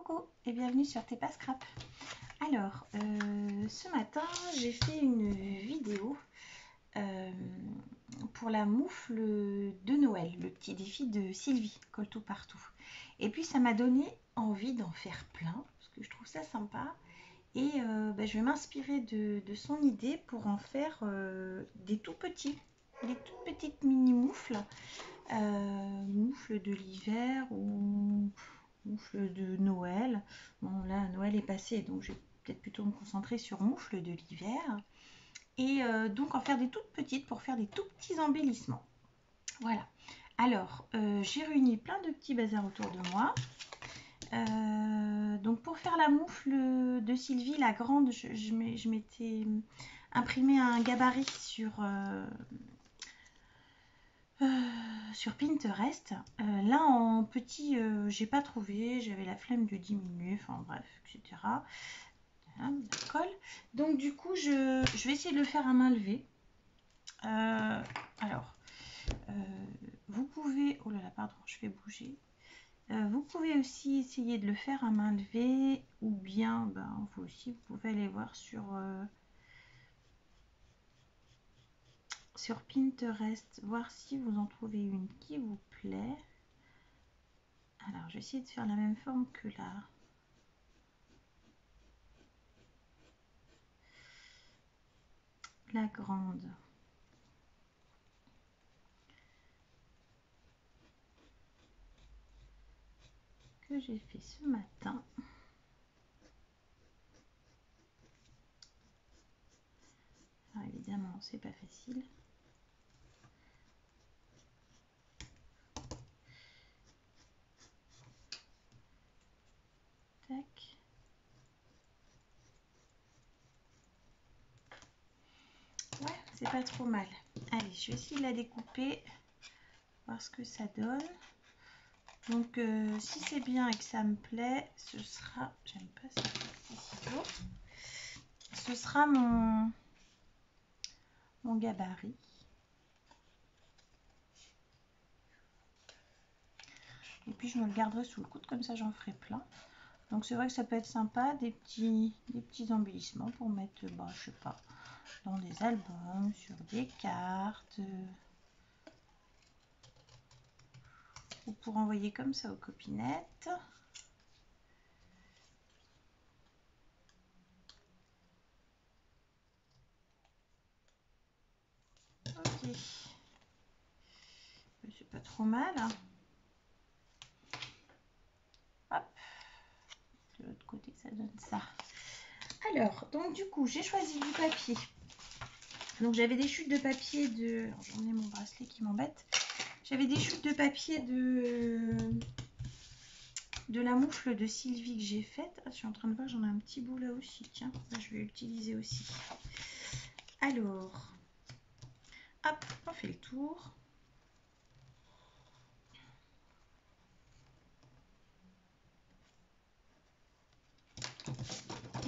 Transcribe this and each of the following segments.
Coucou et bienvenue sur Tepa Scrap. Alors, ce matin, j'ai fait une vidéo pour la moufle de Noël, le petit défi de Sylvie, colle tout partout. Et puis, ça m'a donné envie d'en faire plein, parce que je trouve ça sympa. Et je vais m'inspirer de son idée pour en faire des tout petits, des toutes petites mini moufles, moufles de l'hiver ou moufle de Noël. Bon, là, Noël est passé, donc je vais peut-être plutôt me concentrer sur moufle de l'hiver. Et donc en faire des toutes petites pour faire des tout petits embellissements. Voilà. Alors, j'ai réuni plein de petits bazars autour de moi. Donc pour faire la moufle de Sylvie, la grande, je m'étais imprimé un gabarit sur Pinterest. Là en petit, j'ai pas trouvé, j'avais la flemme de diminuer, enfin bref, etc. Hein, la colle. Donc du coup, je vais essayer de le faire à main levée. Vous pouvez, oh là là, pardon, je vais bouger. Vous pouvez aussi essayer de le faire à main levée, ou bien, vous aussi, vous pouvez aller voir sur Pinterest, voir si vous en trouvez une qui vous plaît. Alors, je vais essayer de faire la même forme que la grande. Que j'ai fait ce matin. Alors, évidemment, c'est pas facile. Tac. Ouais, c'est pas trop mal. Allez, je vais essayer de la découper, voir ce que ça donne. Donc, si c'est bien et que ça me plaît, ce sera... J'aime pas ça, ce sera mon gabarit. Et puis, je me le garderai sous le coude, comme ça, j'en ferai plein. Donc, c'est vrai que ça peut être sympa, des petits embellissements pour mettre, je sais pas, dans des albums, sur des cartes... ou pour envoyer comme ça aux copinettes. Ok. C'est pas trop mal. Hop. De l'autre côté, ça donne ça. Alors, donc du coup, j'ai choisi du papier. Donc j'avais des chutes de papier de... J'en ai mon bracelet qui m'embête. J'avais des chutes de papier de la moufle de Sylvie que j'ai faite. Ah, je suis en train de voir, j'en ai un petit bout là aussi. Tiens, là, je vais l'utiliser aussi. Alors, hop, on fait le tour.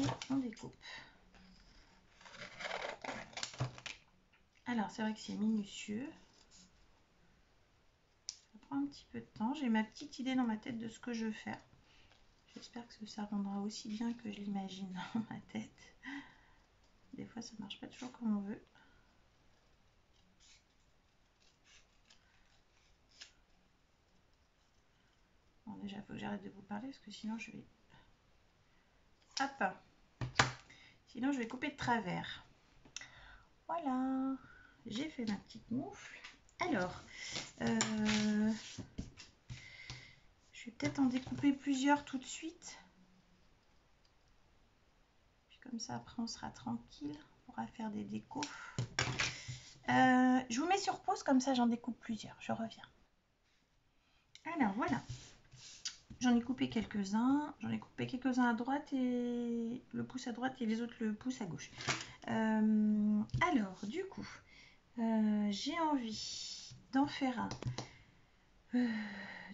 Et on découpe. Alors, c'est vrai que c'est minutieux. Ça prend un petit peu de temps. J'ai ma petite idée dans ma tête de ce que je veux faire. J'espère que ça rendra aussi bien que je l'imagine dans ma tête. Des fois, ça marche pas toujours comme on veut. Bon, déjà, il faut que j'arrête de vous parler parce que sinon, je vais... Hop! Sinon, je vais couper de travers. Voilà! J'ai fait ma petite moufle. Alors, je vais peut-être en découper plusieurs tout de suite. Puis comme ça, après, on sera tranquille. On pourra faire des décos. Je vous mets sur pause, comme ça, j'en découpe plusieurs. Je reviens. Alors, voilà. J'en ai coupé quelques-uns. J'en ai coupé quelques-uns à droite et le pouce à droite et les autres le pouce à gauche. Alors, du coup, j'ai envie d'en faire un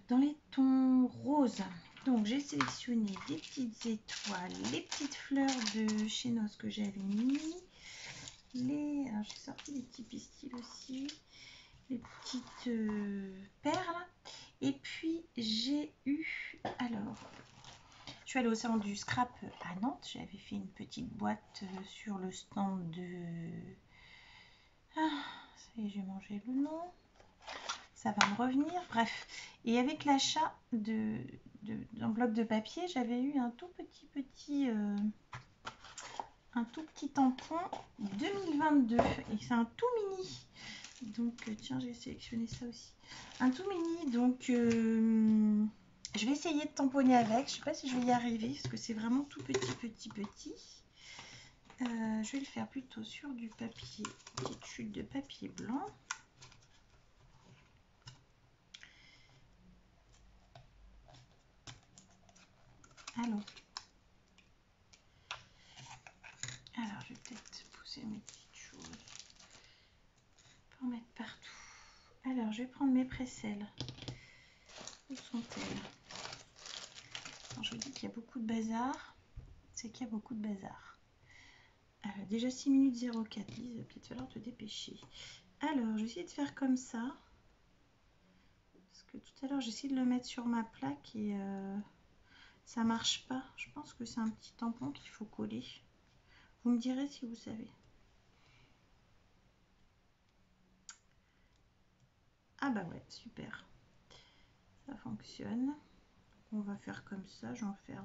dans les tons roses. Donc, j'ai sélectionné des petites étoiles, les petites fleurs de chez Nos que j'avais mis. Alors, j'ai sorti des petits pistils aussi. Les petites perles. Et puis, j'ai eu... Alors... Je suis allée au salon du scrap à Nantes. J'avais fait une petite boîte sur le stand de... Ah, ça y est, j'ai mangé le nom. Ça va me revenir. Bref. Et avec l'achat d'un bloc de papier, j'avais eu un tout petit tampon 2022. Et c'est un tout mini. Donc, tiens, j'ai sélectionné ça aussi. Un tout mini. Donc, je vais essayer de tamponner avec. Je sais pas si je vais y arriver parce que c'est vraiment tout petit. Je vais le faire plutôt sur du papier, petite chute de papier blanc. Alors, je vais peut-être pousser mes petites choses pour mettre partout. Alors, je vais prendre mes précelles. Où sont-elles? Je vous dis qu'il y a beaucoup de bazar. C'est qu'il y a beaucoup de bazar. Déjà 6 minutes 04, il va peut-être falloir te dépêcher. Alors, je vais essayer de faire comme ça. Parce que tout à l'heure, j'ai essayé de le mettre sur ma plaque et ça marche pas. Je pense que c'est un petit tampon qu'il faut coller. Vous me direz si vous savez. Ah bah ouais, super. Ça fonctionne. On va faire comme ça. Je vais en faire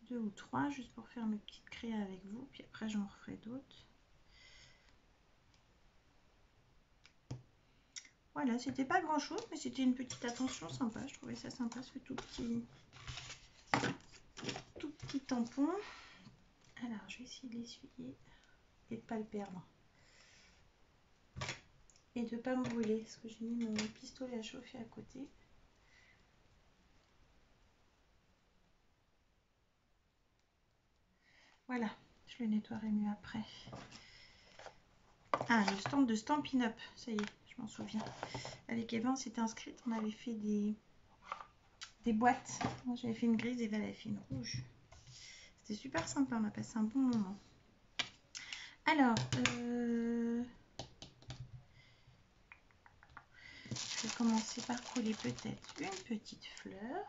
2 ou 3 juste pour faire mes petites créas avec vous. Puis après, j'en referai d'autres. Voilà, c'était pas grand chose, mais c'était une petite attention sympa. Je trouvais ça sympa, ce tout petit tampon. Alors, je vais essayer de l'essuyer et de pas le perdre. Et de pas me brûler, parce que j'ai mis mon pistolet à chauffer à côté. Voilà, je le nettoierai mieux après. Ah, le stand de Stampin' Up, ça y est, je m'en souviens. Avec Eva, on s'était inscrite, on avait fait des boîtes. Moi, j'avais fait une grise et Eva avait fait une rouge. C'était super sympa, on a passé un bon moment. Alors, je vais commencer par coller peut-être une petite fleur.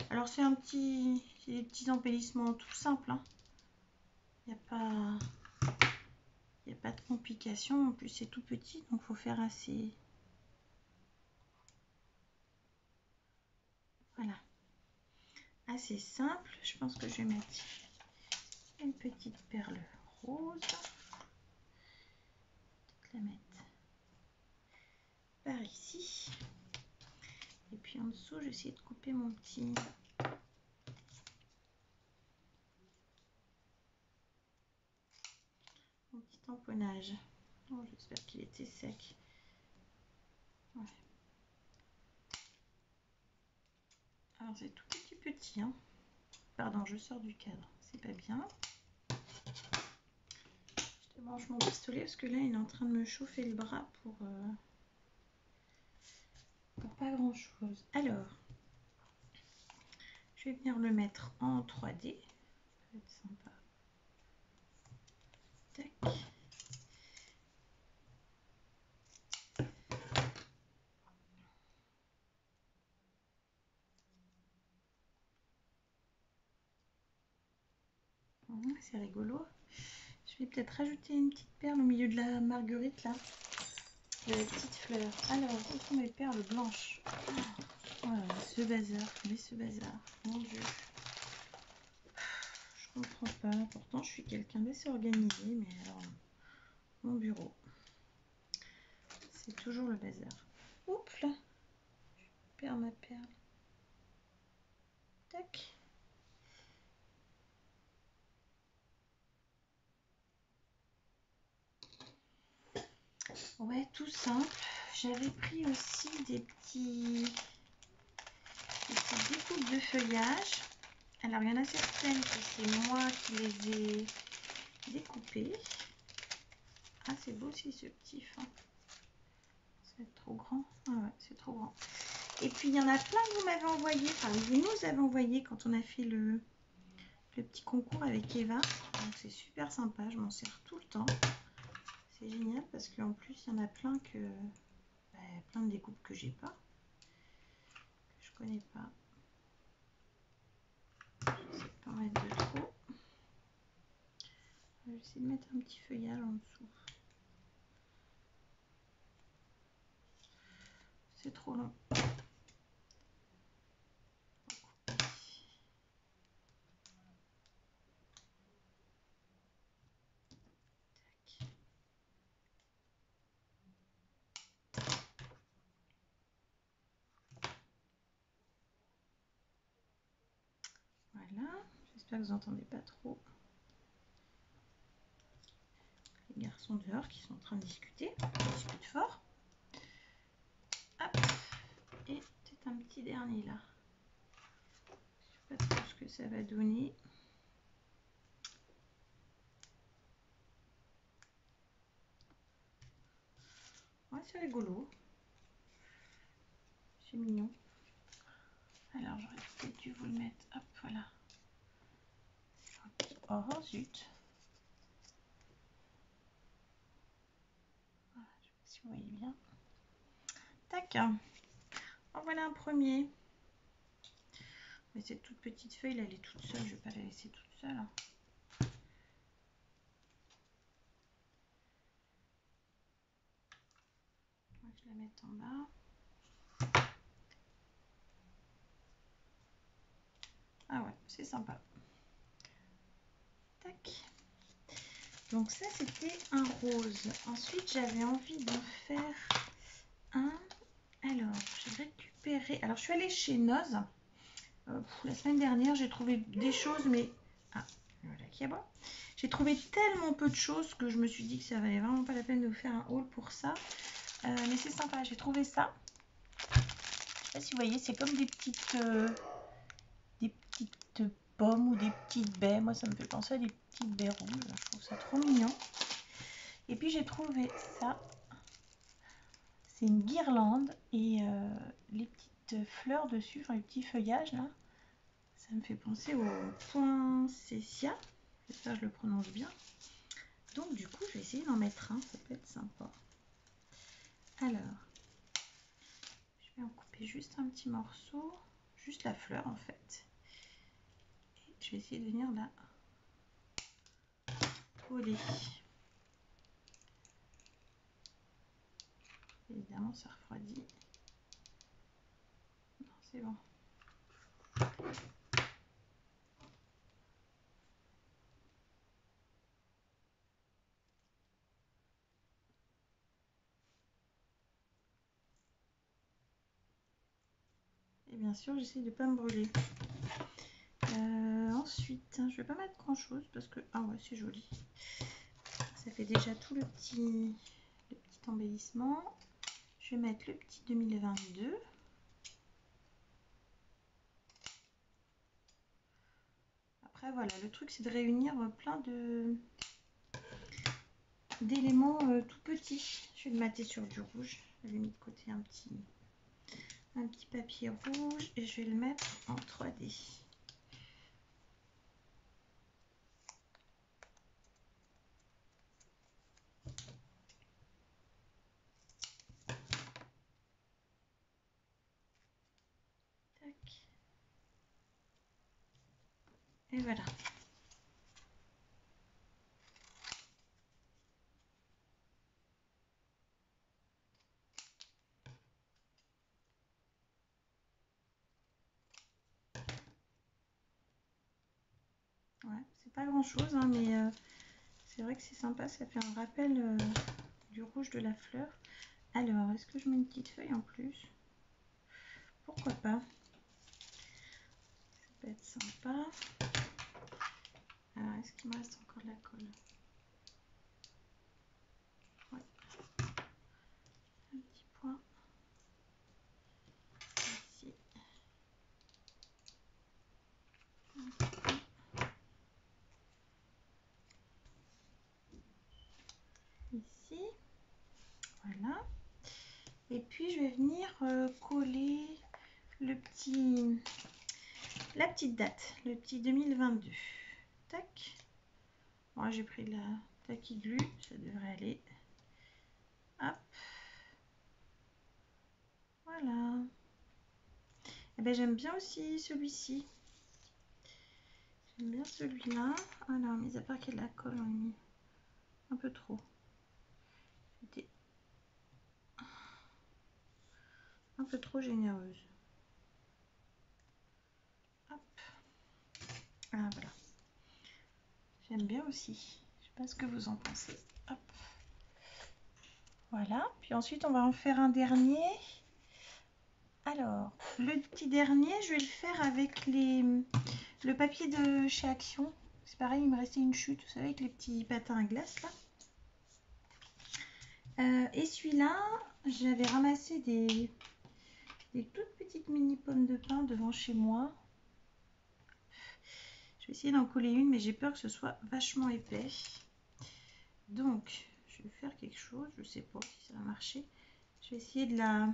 Alors, c'est des petits embellissements tout simples. Hein. Il n'y a pas de complications. En plus, c'est tout petit, donc il faut faire assez. Voilà. Assez simple. Je pense que je vais mettre une petite perle rose. Peut-être la mettre par ici. Et puis en dessous, je vais essayer de couper mon petit tamponnage. Oh, j'espère qu'il était sec. Ouais. Alors c'est tout petit. Hein. Pardon, je sors du cadre. C'est pas bien. Je débranche mon pistolet parce que là, il est en train de me chauffer le bras pour pas grand chose. Alors, je vais venir le mettre en 3D. Ça va être sympa. Tac. C'est rigolo. Je vais peut-être rajouter une petite perle au milieu de la marguerite là. De la petite fleur. Alors, où sont mes perles blanches? Oh là là, ce bazar. Mais ce bazar. Mon Dieu. Je comprends pas. Pourtant, je suis quelqu'un d'assez organisé. Mais alors, mon bureau. C'est toujours le bazar. Oups là. Je perds ma perle. Tac. Ouais, tout simple. J'avais pris aussi des petites découpes de feuillage. Alors, il y en a certaines que c'est moi qui les ai découpées. Ah, c'est beau aussi ce petit fin. C'est trop grand. Ah ouais, c'est trop grand. Et puis, il y en a plein que vous m'avez envoyé. Enfin, vous nous avez envoyé quand on a fait le petit concours avec Eva. Donc, c'est super sympa. Je m'en sers tout le temps. C'est génial parce qu'en plus, il y en a plein de découpes que j'ai pas. Que je connais pas. Je sais pas en mettre de trop. Je vais essayer de mettre un petit feuillage en dessous. C'est trop long. Voilà, j'espère que vous n'entendez pas trop les garçons dehors qui sont en train de discuter. Ils discutent fort. Hop. Et peut-être un petit dernier là. Je ne sais pas trop ce que ça va donner. Ouais, c'est rigolo. C'est mignon. Alors j'aurais peut-être dû vous le mettre. Hop, voilà. Oh zut. Voilà, je sais pas si vous voyez bien. Tac. En voilà un premier. Mais cette toute petite feuille, là, elle est toute seule. Je ne vais pas la laisser toute seule. Je vais la mettre en bas. Ah ouais, c'est sympa. Tac. Donc ça, c'était un rose. Ensuite, j'avais envie d'en faire un. Alors, j'ai récupéré... Alors, je suis allée chez Noz. La semaine dernière, j'ai trouvé des choses, mais... Ah, voilà qui a boit. J'ai trouvé tellement peu de choses que je me suis dit que ça valait vraiment pas la peine de vous faire un haul pour ça. Mais c'est sympa, j'ai trouvé ça. Je sais pas si vous voyez, c'est comme des petites pommes ou des petites baies. Moi, ça me fait penser à des petites baies rouges. Je trouve ça trop mignon. Et puis, j'ai trouvé ça. C'est une guirlande et les petites fleurs dessus, enfin les petits feuillages là, ça me fait penser au poinsettia. J'espère que je le prononce bien. Donc du coup, je vais essayer d'en mettre un, ça peut être sympa. Alors, je vais en couper juste un petit morceau, juste la fleur en fait. Et je vais essayer de venir la coller. Évidemment, ça refroidit. Non, c'est bon. Et bien sûr, j'essaie de ne pas me brûler. Ensuite, je vais pas mettre grand chose parce que... Ah ouais, c'est joli. Ça fait déjà tout le petit embellissement. Je vais mettre le petit 2022. Après, voilà, le truc, c'est de réunir plein d'éléments tout petits. Je vais le mater sur du rouge. J'avais mis de côté un petit papier rouge et je vais le mettre en 3D. Tac. Et voilà. Ouais, c'est pas grand chose, hein, mais c'est vrai que c'est sympa. Ça fait un rappel du rouge de la fleur. Alors, est-ce que je mets une petite feuille en plus? Pourquoi pas? Ça peut être sympa. Alors, est-ce qu'il me reste encore de la colle? Ouais. Un petit point. Ici. Un petit point. Ici. Voilà. Et puis, je vais venir coller la petite date, le petit 2022. Tac. Moi, j'ai pris de la tacky glue, ça devrait aller. Hop. Voilà. Eh ben, j'aime bien aussi celui-ci. J'aime bien celui-là. Alors, mis à part qu'il y a de la colle, on a mis un peu trop. J'étais un peu trop généreuse. Hop. Ah, voilà. J'aime bien aussi. Je sais pas ce que vous en pensez. Hop. Voilà. Puis ensuite, on va en faire un dernier. Alors, le petit dernier, je vais le faire avec le papier de chez Action. C'est pareil, il me restait une chute, vous savez, avec les petits patins à glace là. Et celui-là, j'avais ramassé des toutes petites mini pommes de pin devant chez moi. Je vais essayer d'en coller une, mais j'ai peur que ce soit vachement épais. Donc, je vais faire quelque chose, je ne sais pas si ça va marcher. Je vais essayer de la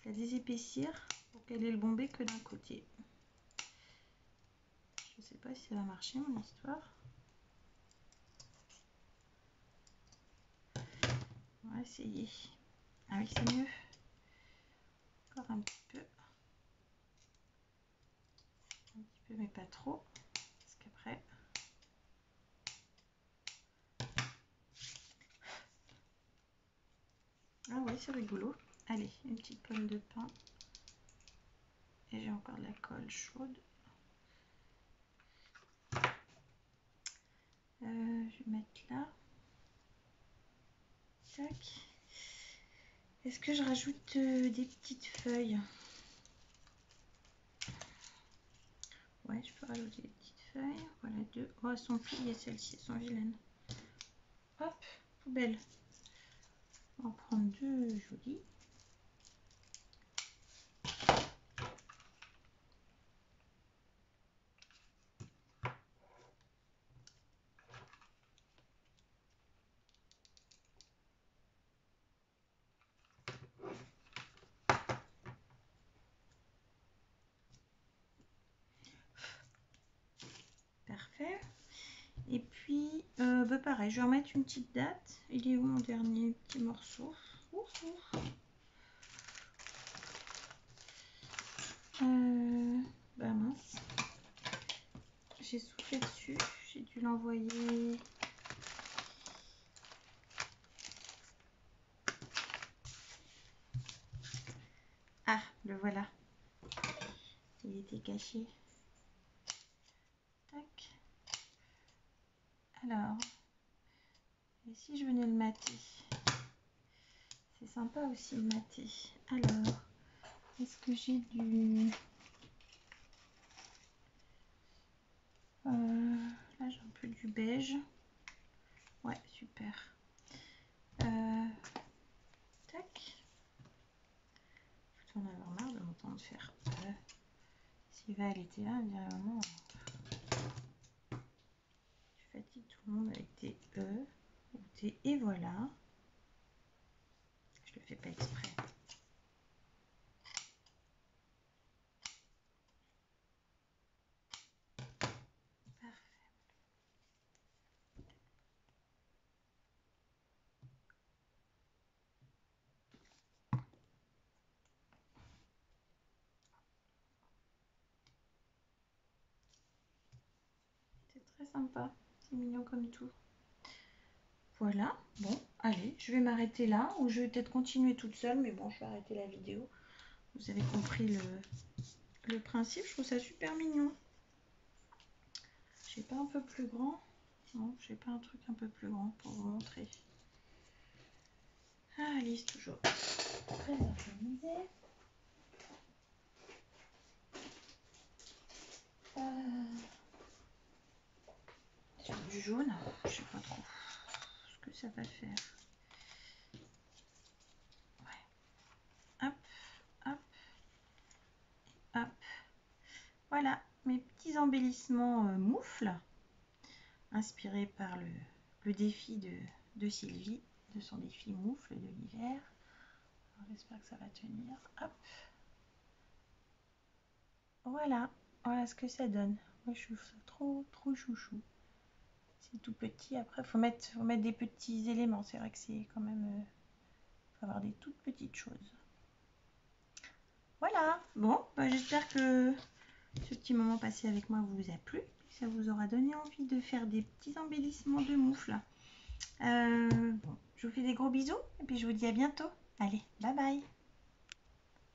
désépaissir pour qu'elle ait le bombé que d'un côté. Je ne sais pas si ça va marcher mon histoire. On va essayer. Ah oui, c'est mieux. Encore un petit peu. Un petit peu, mais pas trop. Parce qu'après... Ah oui, c'est rigolo. Allez, une petite pomme de pain. Et j'ai encore de la colle chaude. Je vais mettre là. Tac. Est-ce que je rajoute des petites feuilles? Ouais, je peux rajouter des petites feuilles. Voilà, deux. Oh, elles sont pliées celles-ci, elles sont vilaines. Hop, poubelle. On va en prendre deux jolies. Parfait. Et puis, bah pareil, je vais remettre une petite date. Il est où mon dernier petit morceau? Bah mince. J'ai soufflé dessus. J'ai dû l'envoyer. Ah, le voilà. Il était caché. Tac. Alors, et si je venais le mater? C'est sympa aussi le mater. Alors, est-ce que j'ai du... là, j'ai un peu du beige. Ouais, super. Tac. On en avoir marre de m'entendre faire. Siva, elle était là, elle dirait vraiment... Tu fatigues tout le monde avec tes E ou tes et voilà. Je le fais pas exprès. C'est très sympa, c'est mignon comme tout. Voilà, bon, allez, je vais m'arrêter là, ou je vais peut-être continuer toute seule, mais bon, je vais arrêter la vidéo. Vous avez compris le principe, je trouve ça super mignon. J'ai pas un peu plus grand? Non, j'ai pas un truc un peu plus grand pour vous montrer. Ah, Alice, toujours très organisée. Sur du jaune, je sais pas trop ce que ça va faire. Ouais. Hop, hop, hop. Voilà, mes petits embellissements moufles, inspirés par le défi de Sylvie, de son défi moufle de l'hiver. J'espère que ça va tenir. Hop. Voilà, voilà ce que ça donne. Moi, je trouve ça trop chouchou. C'est tout petit. Après, faut mettre des petits éléments. C'est vrai que c'est quand même... faut avoir des toutes petites choses. Voilà. Voilà. Bon, bah, j'espère que ce petit moment passé avec moi vous a plu. Que ça vous aura donné envie de faire des petits embellissements de moufles. Bon, je vous fais des gros bisous et puis je vous dis à bientôt. Allez, bye bye.